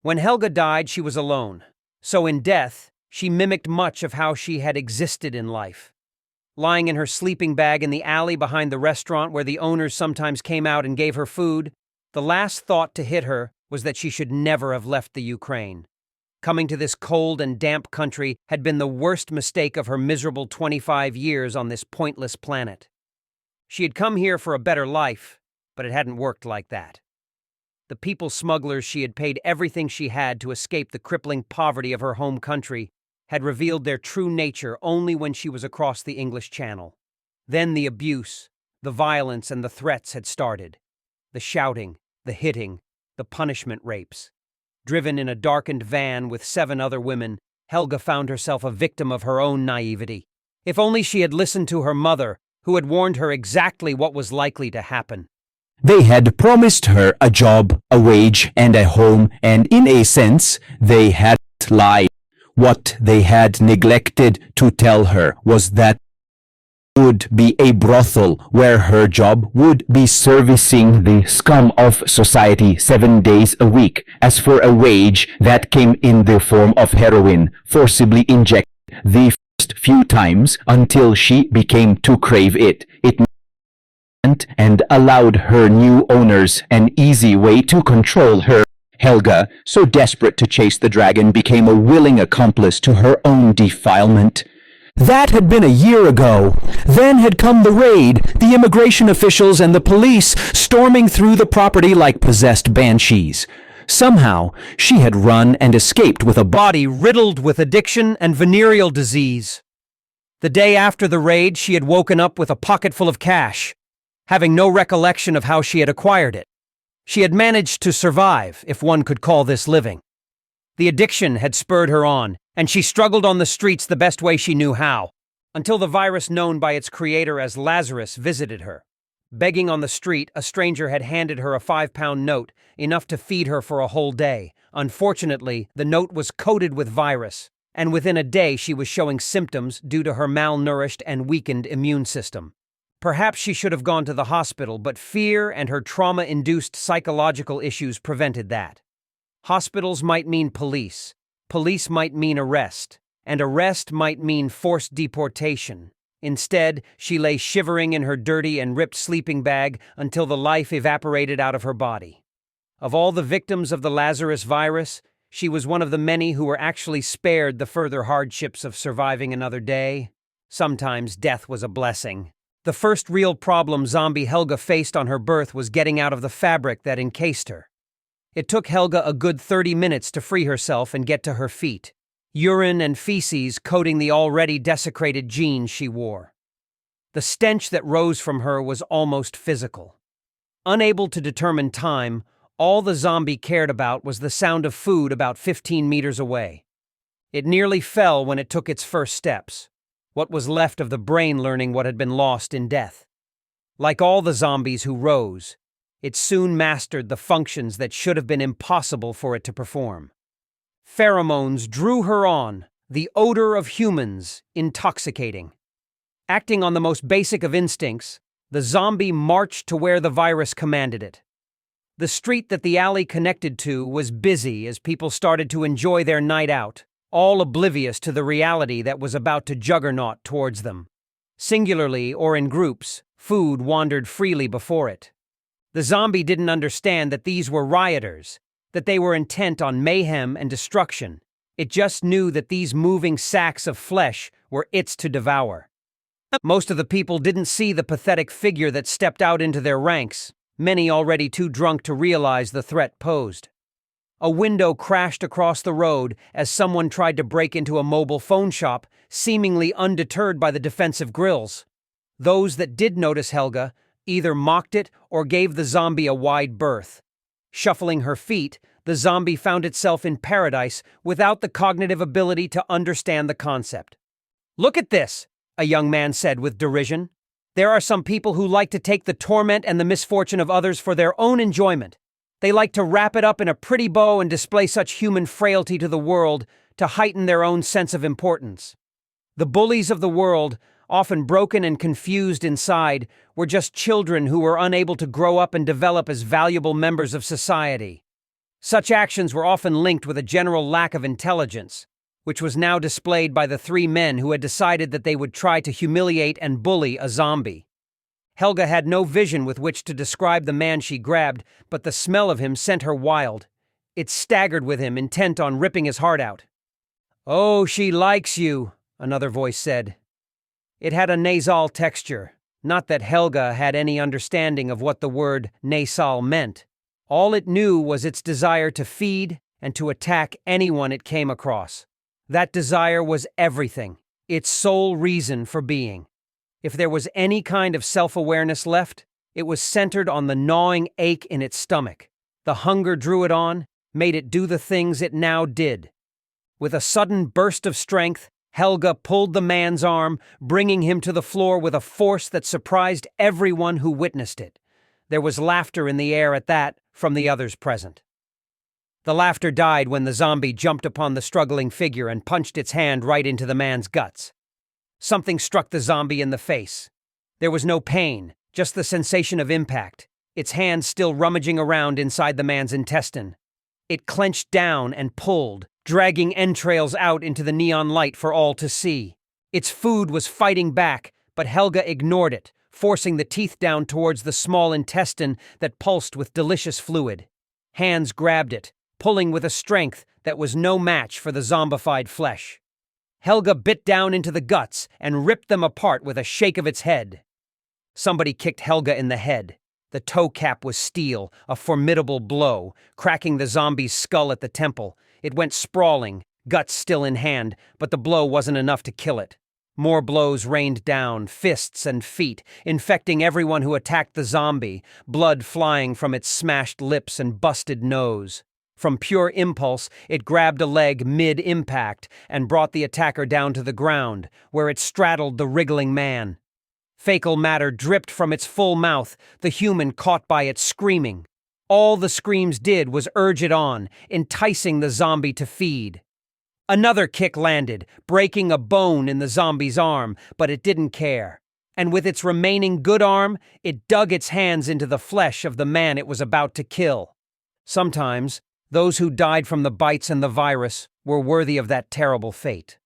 When Helga died, she was alone. So in death, she mimicked much of how she had existed in life. Lying in her sleeping bag in the alley behind the restaurant where the owners sometimes came out and gave her food, the last thought to hit her was that she should never have left the Ukraine. Coming to this cold and damp country had been the worst mistake of her miserable 25 years on this pointless planet. She had come here for a better life, but it hadn't worked like that. The people smugglers she had paid everything she had to escape the crippling poverty of her home country had revealed their true nature only when she was across the English Channel. Then the abuse, the violence, and the threats had started. The shouting, the hitting, the punishment rapes. Driven in a darkened van with 7 other women, Helga found herself a victim of her own naivety. If only she had listened to her mother, who had warned her exactly what was likely to happen. They had promised her a job, a wage, and a home, and in a sense, they had lied. What they had neglected to tell her was that would be a brothel where her job would be servicing the scum of society 7 days a week. As for a wage, that came in the form of heroin, forcibly injected the first few times until she became to crave it. It and allowed her new owners an easy way to control her. Helga, so desperate to chase the dragon, became a willing accomplice to her own defilement. That had been a year ago. Then had come the raid, the immigration officials and the police storming through the property like possessed banshees. Somehow, she had run and escaped with a Body riddled with addiction and venereal disease. The day after the raid, she had woken up with a pocket full of cash, having no recollection of how she had acquired it. She had managed to survive, if one could call this living. The addiction had spurred her on, and she struggled on the streets the best way she knew how, until the virus known by its creator as Lazarus visited her. Begging on the street, a stranger had handed her a 5-pound note, enough to feed her for a whole day. Unfortunately, the note was coated with virus, and within a day she was showing symptoms due to her malnourished and weakened immune system. Perhaps she should have gone to the hospital, but fear and her trauma-induced psychological issues prevented that. Hospitals might mean police. Police might mean arrest, and arrest might mean forced deportation. Instead, she lay shivering in her dirty and ripped sleeping bag until the life evaporated out of her body. Of all the victims of the Lazarus virus, she was one of the many who were actually spared the further hardships of surviving another day. Sometimes death was a blessing. The first real problem zombie Helga faced on her birth was getting out of the fabric that encased her. It took Helga a good 30 minutes to free herself and get to her feet, urine and feces coating the already desecrated jeans she wore. The stench that rose from her was almost physical. Unable to determine time, all the zombie cared about was the sound of food about 15 meters away. It nearly fell when it took its first steps. What was left of the brain learning what had been lost in death. Like all the zombies who rose, it soon mastered the functions that should have been impossible for it to perform. Pheromones drew her on, the odor of humans intoxicating. Acting on the most basic of instincts, the zombie marched to where the virus commanded it. The street that the alley connected to was busy as people started to enjoy their night out, all oblivious to the reality that was about to juggernaut towards them. Singularly or in groups, food wandered freely before it. The zombie didn't understand that these were rioters, that they were intent on mayhem and destruction. It just knew that these moving sacks of flesh were its to devour. Most of the people didn't see the pathetic figure that stepped out into their ranks, many already too drunk to realize the threat posed. A window crashed across the road as someone tried to break into a mobile phone shop, seemingly undeterred by the defensive grills. Those that did notice Helga either mocked it or gave the zombie a wide berth. Shuffling her feet, the zombie found itself in paradise without the cognitive ability to understand the concept. "Look at this," a young man said with derision. "There are some people who like to take the torment and the misfortune of others for their own enjoyment. They like to wrap it up in a pretty bow and display such human frailty to the world to heighten their own sense of importance. The bullies of the world, often broken and confused inside, were just children who were unable to grow up and develop as valuable members of society. Such actions were often linked with a general lack of intelligence, which was now displayed by the three men who had decided that they would try to humiliate and bully a zombie. Helga had no vision with which to describe the man she grabbed, but the smell of him sent her wild. It staggered with him, intent on ripping his heart out. "Oh, she likes you," another voice said. It had a nasal texture, not that Helga had any understanding of what the word nasal meant. All it knew was its desire to feed and to attack anyone it came across. That desire was everything, its sole reason for being. If there was any kind of self-awareness left, it was centered on the gnawing ache in its stomach. The hunger drew it on, made it do the things it now did. With a sudden burst of strength, Helga pulled the man's arm, bringing him to the floor with a force that surprised everyone who witnessed it. There was laughter in the air at that from the others present. The laughter died when the zombie jumped upon the struggling figure and punched its hand right into the man's guts. Something struck the zombie in the face. There was no pain, just the sensation of impact, its hand still rummaging around inside the man's intestine. It clenched down and pulled, dragging entrails out into the neon light for all to see. Its food was fighting back, but Helga ignored it, forcing the teeth down towards the small intestine that pulsed with delicious fluid. Hands grabbed it, pulling with a strength that was no match for the zombified flesh. Helga bit down into the guts and ripped them apart with a shake of its head. Somebody kicked Helga in the head. The toe cap was steel, a formidable blow, cracking the zombie's skull at the temple. It went sprawling, guts still in hand, but the blow wasn't enough to kill it. More blows rained down, fists and feet, infecting everyone who attacked the zombie, blood flying from its smashed lips and busted nose. From pure impulse, it grabbed a leg mid-impact and brought the attacker down to the ground, where it straddled the wriggling man. Fecal matter dripped from its full mouth, the human caught by it screaming. All the screams did was urge it on, enticing the zombie to feed. Another kick landed, breaking a bone in the zombie's arm, but it didn't care. And with its remaining good arm, it dug its hands into the flesh of the man it was about to kill. Sometimes, those who died from the bites and the virus were worthy of that terrible fate.